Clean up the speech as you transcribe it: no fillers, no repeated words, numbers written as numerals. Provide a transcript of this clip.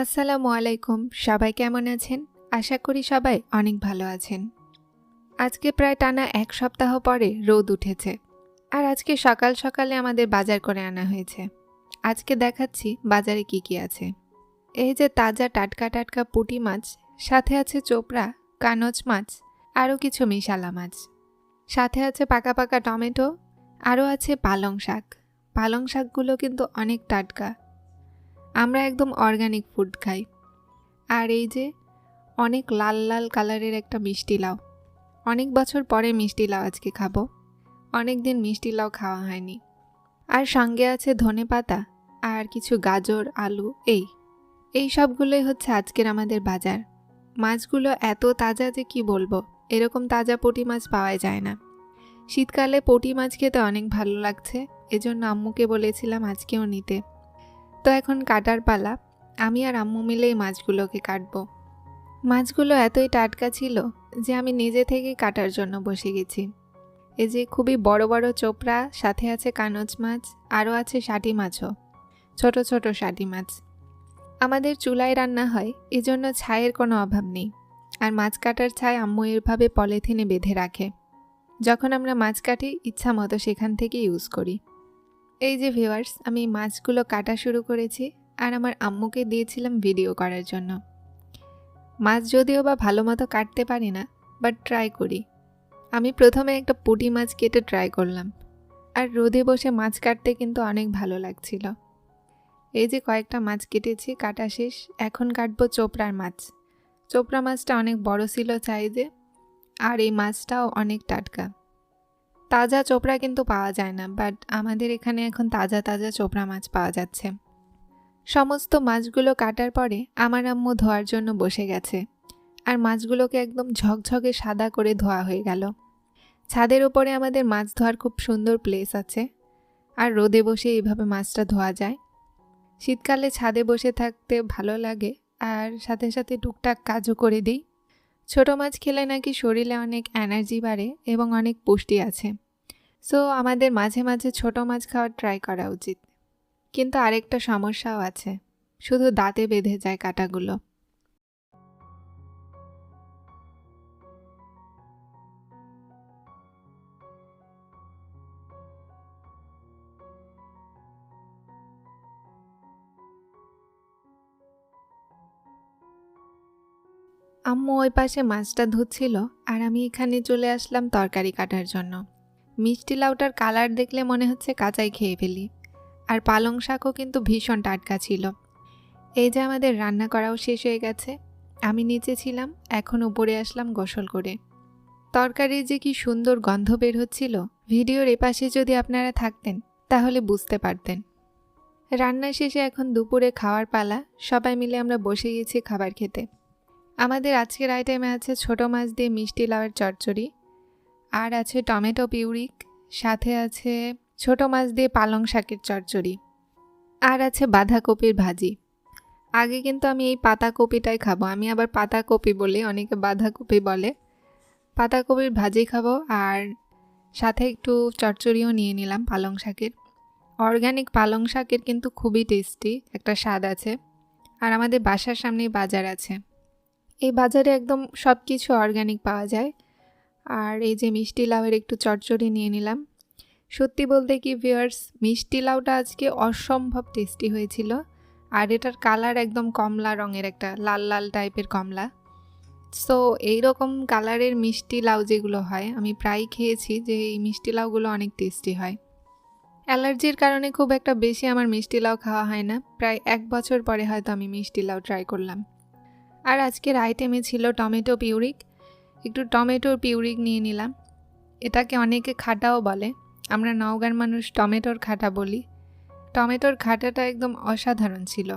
আসসালামু আলাইকুম। সবাই কেমন আছেন? আশা করি সবাই অনেক ভালো আছেন। আজকে প্রায় টানা ১ সপ্তাহ পরে রোদ উঠেছে। আর আজকে সকাল সকালে আমাদের বাজার করে আনা হয়েছে। আজকে দেখাচ্ছি বাজারে কি কি আছে। এই যে তাজা টাটকা টাটকা পুঁটি মাছ, সাথে আছে চোপড়া, কানচ মাছ, আরও কিছু মিশালা মাছ। সাথে আছে পাকা পাকা টমেটো, আরও আছে পালং শাক। পালং শাকগুলো কিন্তু অনেক টাটকা। আমরা একদম অর্গানিক ফুড খাই। আর এই যে অনেক লাল লাল কালারের একটা মিষ্টি লাউ। অনেক বছর পরে মিষ্টি লাউ আজকে খাবো। অনেক দিন মিষ্টি লাউ খাওয়া হয়নি। আর সঙ্গে আছে ধনেপাতা আর কিছু গাজর, আলু। এই সবগুলোই হচ্ছে আজকের আমাদের বাজার। মাছগুলো এত তাজা যে কি বলবো, এরকম তাজা পুঁটি মাছ পাওয়া যায় না। শীতকালে পুঁটি মাছ খেতে অনেক ভালো লাগছে, এজন্য আম্মুকে বলেছিলাম আজকেও নিতে। তো এখন কাটার পালা। আমি আর আম্মু মিলেই মাছগুলোকে কাটবো। মাছগুলো এতই টাটকা ছিল যে আমি নিজে থেকেই কাটার জন্য বসে গেছি। এই যে খুবই বড় বড় চোপড়া, সাথে আছে কানচ মাছ, আরও আছে শাটি মাছও, ছোট ছোট শাটি মাছ। আমাদের চুলায় রান্না হয়, এজন্য ছাইয়ের কোনো অভাব নেই। আর মাছ কাটার ছাই আম্মু এভাবে পলিথিনে বেঁধে রাখে। যখন আমরা মাছ কাটি ইচ্ছা মতো সেখান থেকে ইউজ করি। এই যে ভিউয়ার্স, আমি মাছগুলো কাটা শুরু করেছি আর আমার আম্মুকে দিয়েছিলাম ভিডিও করার জন্য। মাছ যদিও বা ভালো মতো কাটতে পারি না, বাট ট্রাই করি। আমি প্রথমে একটা পুঁটি মাছ কেটে ট্রাই করলাম। আর রোদে বসে মাছ কাটতে কিন্তু অনেক ভালো লাগছিল। এই যে কয়েকটা মাছ কেটেছি, কাটা শেষ। এখন কাটবো চোপড়ার মাছ। চোপড়া মাছটা অনেক বড় ছিল সাইজে, আর এই মাছটাও অনেক টাটকা। তাজা চোপড়া কিন্তু পাওয়া যায় না, বাট আমাদের এখানে এখন তাজা তাজা চোপড়া মাছ পাওয়া যাচ্ছে। সমস্ত মাছগুলো কাটার পরে আমার আম্মু ধোয়ার জন্য বসে গেছে। আর মাছগুলোকে একদম ঝকঝকে সাদা করে ধোয়া হয়ে গেল। ছাদের উপরে আমাদের মাছ ধোয়ার খুব সুন্দর প্লেস আছে, আর রোদে বসে এইভাবে মাছটা ধোয়া যায়। শীতকালে ছাদে বসে থাকতে ভালো লাগে, আর সাথে সাথে টুকটাক কাজও করে দিই। ছোট মাছ খেলে নাকি শরীরে অনেক এনার্জি বাড়ে এবং অনেক পুষ্টি আছে। সো আমাদের মাঝে মাঝে ছোট মাছ খাওয়ার ট্রাই করা উচিত। কিন্তু আরেকটা সমস্যাও আছে, শুধু দাঁতে বেঁধে যায় কাঁটাগুলো। আম্মু ওই পাশে মাছটা ধুচ্ছিল, আর আমি এখানে চলে আসলাম তরকারি কাটার জন্য। মিষ্টি লাউটার কালার দেখলে মনে হচ্ছে কাঁচাই খেয়ে ফেলি। আর পালং শাকও কিন্তু ভীষণ টাটকা ছিল। এই যে আমাদের রান্না করাও শেষ হয়ে গেছে। আমি নিচে ছিলাম, এখন উপরে আসলাম গোসল করে। তরকারির যে কি সুন্দর গন্ধ বের হচ্ছিল, ভিডিওর এপাশে যদি আপনারা থাকতেন তাহলে বুঝতে পারতেন। রান্না শেষে এখন দুপুরে খাওয়ার পালা। সবাই মিলে আমরা বসে গেছি খাবার খেতে। আমাদের আজকের আইটেমে আছে ছোট মাছ দিয়ে মিষ্টি লাউয়ের চচ্চড়ি, আর আছে টমেটো পিউরিক, সাথে আছে ছোট মাছ দিয়ে পালং শাকের চচ্চড়ি, আর আছে বাঁধাকপির ভাজি। আগে কিন্তু আমি এই পাতাকপিটাই খাবো, আমি আবার পাতাকপি বলি, অনেকে বাঁধাকপি বলে। পাতাকপির ভাজি খাবো, আর সাথে একটু চচ্চড়িও নিয়ে নিলাম পালং শাকের। অর্গানিক পালং শাকের কিন্তু খুবই টেস্টি একটা স্বাদ আছে। আর আমাদের বাসার সামনেই বাজার আছে। এই বাজারে একদম সব কিছু অর্গানিক পাওয়া যায়। আর এই যে মিষ্টি লাউয়ের একটু চচ্চড়ি নিয়ে নিলাম। সত্যি বলতে কি ভিউয়ার্স, মিষ্টি লাউটা আজকে অসম্ভব টেস্টি হয়েছিল। আর এটার কালার একদম কমলা রঙের, একটা লাল লাল টাইপের কমলা। সো এইরকম কালারের মিষ্টি লাউ যেগুলো হয় আমি প্রায় খেয়েছি, যে এই মিষ্টি লাউগুলো অনেক টেস্টি হয়। অ্যালার্জির কারণে খুব একটা বেশি আমার মিষ্টি লাউ খাওয়া হয় না। প্রায় 1 বছর পরে হয়তো আমি মিষ্টি লাউ ট্রাই করলাম। আর আজকের আইটেমে ছিল টমেটো পিউরিক। একটু টমেটোর পিউরিক নিয়ে নিলাম। এটাকে অনেকে খাটাও বলে, আমরা নওগাঁর মানুষ টমেটোর খাটা বলি। টমেটোর খাটাটা একদম অসাধারণ ছিল।